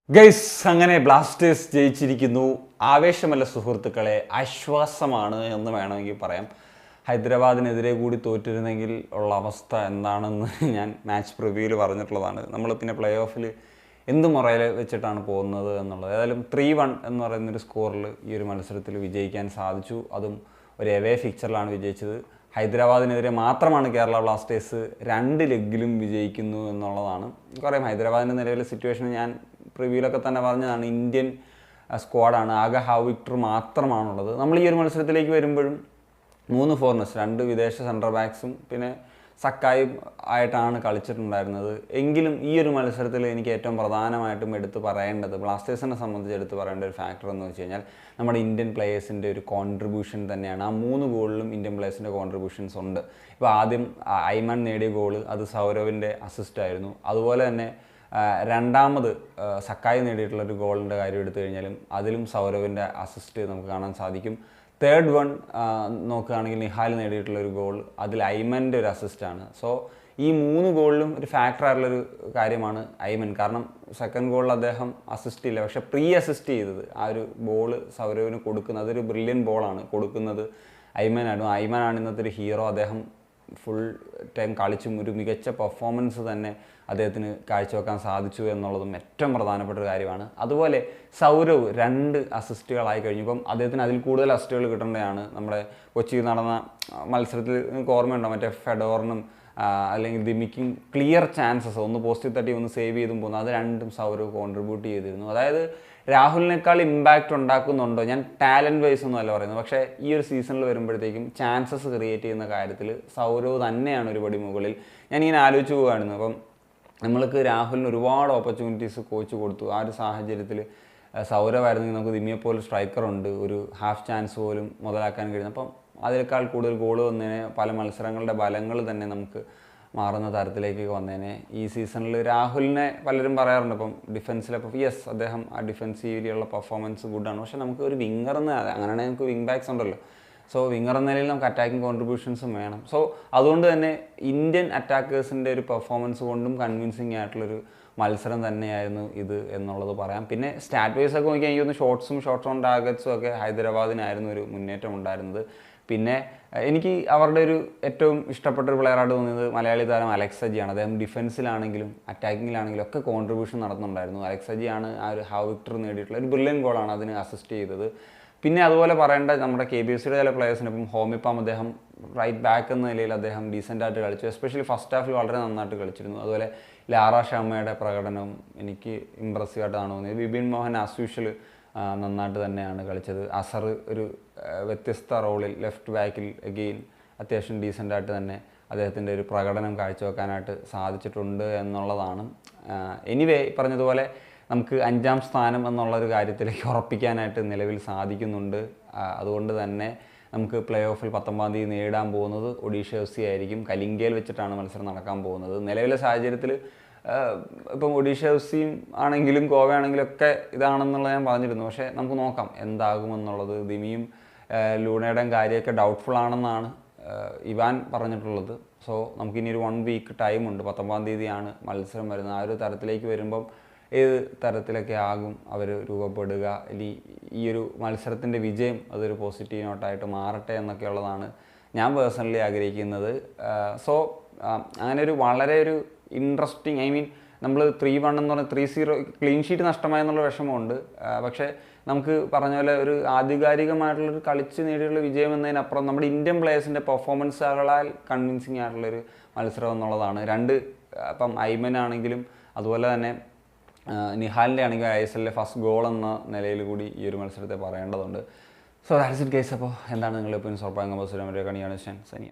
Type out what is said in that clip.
Guys അങ്ങനെ Blasters ജയിച്ചിരിക്കുന്നു. ആവേശമല്ല സുഹൃത്തുക്കളെ, ആശ്വാസമാണ് എന്ന് വേണമെങ്കിൽ പറയാം. ഹൈദരാബാദിനെതിരെ കൂടി തോറ്റിരുന്നെങ്കിൽ ഉള്ള അവസ്ഥ എന്താണെന്ന് ഞാൻ മാച്ച് പ്രിവ്യൂവിൽ പറഞ്ഞിട്ടുള്ളതാണ്. നമ്മൾ പിന്നെ പ്ലേ ഓഫിൽ എന്ത് മുറയിൽ വെച്ചിട്ടാണ് പോകുന്നത് എന്നുള്ളത്. ഏതായാലും 3-1 എന്ന് പറയുന്നൊരു സ്കോറിൽ ഈ ഒരു മത്സരത്തിൽ വിജയിക്കാൻ സാധിച്ചു. അതും ഒരു എവേ ഫിക്ചറിലാണ് വിജയിച്ചത്. ഹൈദരാബാദിനെതിരെ മാത്രമാണ് കേരള ബ്ലാസ്റ്റേഴ്സ് 2 ലെഗിലും വിജയിക്കുന്നു എന്നുള്ളതാണ്. പറയാം, ഹൈദരാബാദിൻ്റെ നിലവിലെ സിറ്റുവേഷൻ ഞാൻ പ്രിവ്യൂലൊക്കെ തന്നെ പറഞ്ഞതാണ്. ഇന്ത്യൻ സ്ക്വാഡാണ്, ആകെ ഹാവ് വിക്ടർ മാത്രമാണുള്ളത്. നമ്മൾ ഈ ഒരു മത്സരത്തിലേക്ക് വരുമ്പോഴും 3 ഫോറിനേഴ്സ്, 2 വിദേശ സെൻട്രൽ ബാക്സും പിന്നെ സക്കായും ആയിട്ടാണ് കളിച്ചിട്ടുണ്ടായിരുന്നത്. എങ്കിലും ഈ ഒരു മത്സരത്തിൽ എനിക്ക് ഏറ്റവും പ്രധാനമായിട്ടും എടുത്ത് പറയേണ്ടത്, ബ്ലാസ്റ്റേഴ്സിനെ സംബന്ധിച്ച് എടുത്ത് പറയേണ്ട ഒരു ഫാക്ടർ എന്ന് വെച്ച് കഴിഞ്ഞാൽ നമ്മുടെ ഇന്ത്യൻ പ്ലേയേഴ്സിൻ്റെ ഒരു കോൺട്രിബ്യൂഷൻ തന്നെയാണ്. ആ 3 ഗോളിലും ഇന്ത്യൻ പ്ലേയേഴ്സിൻ്റെ കോൺട്രിബ്യൂഷൻസ് ഉണ്ട്. ഇപ്പോൾ ആദ്യം ഐമൻ നേടിയ ഗോള് അത് സൗരവിൻ്റെ അസിസ്റ്റായിരുന്നു. അതുപോലെ തന്നെ രണ്ടാമത് സക്കായി നേടിയിട്ടുള്ളൊരു ഗോളിൻ്റെ കാര്യം എടുത്തു കഴിഞ്ഞാലും അതിലും സൗരവിൻ്റെ അസിസ്റ്റ് നമുക്ക് കാണാൻ സാധിക്കും. തേർഡ് വൺ നോക്കുകയാണെങ്കിൽ നിഹാൽ നേടിയിട്ടുള്ളൊരു ഗോൾ അതിൽ ഐമൻ്റെ ഒരു അസിസ്റ്റാണ്. സോ ഈ 3 ഗോളിലും ഒരു ഫാക്ടറായിട്ടുള്ളൊരു കാര്യമാണ് ഐമൻ. കാരണം സെക്കൻഡ് ഗോളിൽ അദ്ദേഹം അസിസ്റ്റ് ഇല്ല, പക്ഷേ പ്രീ അസിസ്റ്റ് ചെയ്തത് ആ ഒരു ബോൾ സൗരവിന് കൊടുക്കുന്നത്, അതൊരു ബ്രില്യൻ ബോളാണ് കൊടുക്കുന്നത് ഐമനാണ്. ഐമനാണ് ഇന്നത്തെ ഒരു ഹീറോ. അദ്ദേഹം ഫുൾ ടൈം കളിച്ചും ഒരു മികച്ച പെർഫോമൻസ് തന്നെ അദ്ദേഹത്തിന് കാഴ്ചവെക്കാൻ സാധിച്ചു എന്നുള്ളതും ഏറ്റവും പ്രധാനപ്പെട്ട ഒരു കാര്യമാണ്. അതുപോലെ സൗരവ് 2 അസിസ്റ്റുകളായി കഴിഞ്ഞു. ഇപ്പം അദ്ദേഹത്തിന് അതിൽ കൂടുതൽ അസിസ്റ്റുകൾ കിട്ടേണ്ടതാണ്. നമ്മുടെ കൊച്ചിയിൽ നടന്ന മത്സരത്തിൽ നിങ്ങൾക്ക് ഓർമ്മയുണ്ടോ, മറ്റേ ഫെഡോറിനും അല്ലെങ്കിൽ ദിമിക്കും ക്ലിയർ ചാൻസസ്, ഒന്ന് പോസ്റ്റിൽ തട്ടി ഒന്ന് സേവ് ചെയ്തും പോകുന്നു, അത് രണ്ടും സൗരവ് കോൺട്രിബ്യൂട്ട് ചെയ്തിരുന്നു. അതായത് രാഹുലിനേക്കാൾ ഇമ്പാക്റ്റ് ഉണ്ടാക്കുന്നുണ്ടോ, ഞാൻ ടാലൻറ്റ് വൈസ് ഒന്നും അല്ല പറയുന്നത്, പക്ഷേ ഈ ഒരു സീസണിൽ വരുമ്പോഴത്തേക്കും ചാൻസസ് ക്രിയേറ്റ് ചെയ്യുന്ന കാര്യത്തിൽ സൗരവ് തന്നെയാണ് ഒരു പടി മുകളിൽ. ഞാനിങ്ങനെ ആലോചിച്ച് പോവുകയായിരുന്നു. അപ്പം നമ്മൾക്ക് രാഹുലിന് ഒരുപാട് ഓപ്പർച്യൂണിറ്റീസ് കോച്ച് കൊടുത്തു. ആ ഒരു സാഹചര്യത്തിൽ സൗരവായിരുന്നെങ്കിൽ നമുക്ക് ദിമിയെപ്പോലെ സ്ട്രൈക്കറുണ്ട്, ഒരു ഹാഫ് ചാൻസ് പോലും മുതലാക്കാൻ കഴിയുന്നു. അപ്പം അതിനേക്കാൾ കൂടുതൽ ഗോൾ വന്നതിനെ, പല മത്സരങ്ങളുടെ ബലങ്ങൾ തന്നെ നമുക്ക് മാറുന്ന തരത്തിലേക്ക് വന്നേനെ. ഈ സീസണിൽ രാഹുലിനെ പലരും പറയാറുണ്ട് ഇപ്പം ഡിഫൻസിലപ്പോൾ യെസ്, അദ്ദേഹം ആ ഡിഫൻസീവിലുള്ള പെർഫോമൻസ് ഗുഡാണ്. പക്ഷേ നമുക്ക് ഒരു വിങ്ങർ എന്ന്, അങ്ങനെയാണെങ്കിൽ നമുക്ക് വിങ് ബാക്സ് ഉണ്ടല്ലോ. സോ വിങ്ങർ എന്ന നിലയിൽ നമുക്ക് അറ്റാക്കിംഗ് കോൺട്രിബ്യൂഷൻസും വേണം. സോ അതുകൊണ്ട് തന്നെ ഇന്ത്യൻ അറ്റാക്കേഴ്സിൻ്റെ ഒരു പെർഫോമൻസ് കൊണ്ടും കൺവിൻസിങ് ആയിട്ടുള്ളൊരു മത്സരം തന്നെയായിരുന്നു ഇത് എന്നുള്ളത് പറയാം. പിന്നെ സ്റ്റാറ്റ് വൈസ് ഒക്കെ നോക്കിയാൽ എനിക്കൊന്ന് ഷോർട്ട്സ് ഓൺ ടാർഗറ്റ്സും ഒക്കെ ഹൈദരാബാദിനായിരുന്നു ഒരു മുന്നേറ്റം ഉണ്ടായിരുന്നത്. പിന്നെ എനിക്ക് അവരുടെ ഒരു ഏറ്റവും ഇഷ്ടപ്പെട്ട ഒരു പ്ലെയറായിട്ട് തോന്നിയത് മലയാളി താരം അലക്സ് സജിയാണ്. അദ്ദേഹം ഡിഫൻസിലാണെങ്കിലും അറ്റാക്കിങ്ങിലാണെങ്കിലും ഒക്കെ കോൺട്രിബ്യൂഷൻ നടത്തുന്നുണ്ടായിരുന്നു. അലക്സ് സജിയാണ് ആ ഒരു ഹാവ് വിക്ടർ നേടിയിട്ടുള്ള ഒരു ബ്രില്യൻ ഗോളാണ് അതിന് അസിസ്റ്റ് ചെയ്തത്. പിന്നെ അതുപോലെ പറയേണ്ട നമ്മുടെ KBFCയുടെ ചില പ്ലേയേഴ്സിന്, ഇപ്പം ഹോമിപ്പം അദ്ദേഹം റൈറ്റ് ബാക്ക് എന്ന നിലയിൽ അദ്ദേഹം ഡീസൻ്റായിട്ട് കളിച്ചു. എസ്പെഷ്യലി ഫസ്റ്റ് ഹാഫിൽ വളരെ നന്നായിട്ട് കളിച്ചിരുന്നു. അതുപോലെ ലാറ ശർമ്മയുടെ പ്രകടനം എനിക്ക് ഇമ്പ്രസീവായിട്ടാണ് തോന്നിയത്. വിപിൻ മോഹൻ ആസ് യൂഷ്വൽ നന്നായിട്ട് തന്നെയാണ് കളിച്ചത്. അസർ ഒരു വ്യത്യസ്ത റോളിൽ ലെഫ്റ്റ് ബാക്കിൽ അഗെയിൻ അത്യാവശ്യം ഡീസൻ്റായിട്ട് തന്നെ അദ്ദേഹത്തിൻ്റെ ഒരു പ്രകടനം കാഴ്ചവെക്കാനായിട്ട് സാധിച്ചിട്ടുണ്ട് എന്നുള്ളതാണ്. എനിവേ പറഞ്ഞതുപോലെ നമുക്ക് 5ാം സ്ഥാനം എന്നുള്ളൊരു കാര്യത്തിലേക്ക് ഉറപ്പിക്കാനായിട്ട് നിലവിൽ സാധിക്കുന്നുണ്ട്. അതുകൊണ്ട് തന്നെ നമുക്ക് പ്ലേ ഓഫിൽ 19-ാം തീയതി നേടാൻ പോകുന്നത് ഒഡീഷ FC ആയിരിക്കും. കലിംഗയിൽ വെച്ചിട്ടാണ് മത്സരം നടക്കാൻ പോകുന്നത്. നിലവിലെ സാഹചര്യത്തിൽ ഇപ്പം ഒഡീഷ FCയും ആണെങ്കിലും ഗോവ ആണെങ്കിലും ഒക്കെ ഇതാണെന്നുള്ളത് ഞാൻ പറഞ്ഞിരുന്നു. പക്ഷേ നമുക്ക് നോക്കാം എന്താകുമെന്നുള്ളത്. ദിമിയും ലൂണയുടെയും കാര്യമൊക്കെ ഡൗട്ട്ഫുൾ ആണെന്നാണ് ഇവാൻ പറഞ്ഞിട്ടുള്ളത്. സോ നമുക്കിനി ഒരു 1 വീക്ക് ടൈമുണ്ട്. 19-ാം തീയതിയാണ് മത്സരം വരുന്നത്. ആ ഒരു തരത്തിലേക്ക് വരുമ്പം ഏത് തരത്തിലൊക്കെ ആകും അവർ രൂപപ്പെടുക, ഈ ഒരു മത്സരത്തിൻ്റെ വിജയം അതൊരു പോസിറ്റീവ് നോട്ടായിട്ട് മാറട്ടെ എന്നൊക്കെയുള്ളതാണ് ഞാൻ പേഴ്സണലി ആഗ്രഹിക്കുന്നത്. സോ അങ്ങനെ ഒരു വളരെ ഒരു ഇൻട്രസ്റ്റിംഗ്, ഐ മീൻ നമ്മൾ 3-1 എന്ന് പറഞ്ഞാൽ 3-0 ക്ലീൻ ഷീറ്റ് നഷ്ടമായെന്നുള്ള വിഷമമുണ്ട്. പക്ഷേ നമുക്ക് പറഞ്ഞ പോലെ ഒരു ആധികാരികമായിട്ടുള്ളൊരു കളിച്ച് നേടിയുള്ള വിജയം എന്നതിനപ്പുറം നമ്മുടെ ഇന്ത്യൻ പ്ലേയേഴ്സിൻ്റെ പെർഫോമൻസുകളാൽ കൺവിൻസിങ് ആയിട്ടുള്ളൊരു മത്സരം എന്നുള്ളതാണ്. 2 ഇപ്പം ഐമൻ ആണെങ്കിലും അതുപോലെ തന്നെ നിഹാലിൻ്റെ ആണെങ്കിൽ ISL ഫസ്റ്റ് ഗോൾ എന്ന നിലയിൽ കൂടി ഈ ഒരു മത്സരത്തെ പറയേണ്ടതുണ്ട്. So that's it guys. അപ്പോൾ എന്താണ് നിങ്ങളുടെ ഒപ്പീനിയൻസ്? ഉറപ്പായും കമൻറ്റ് ബോക്സിൽ കണിയാണ് സനിയ.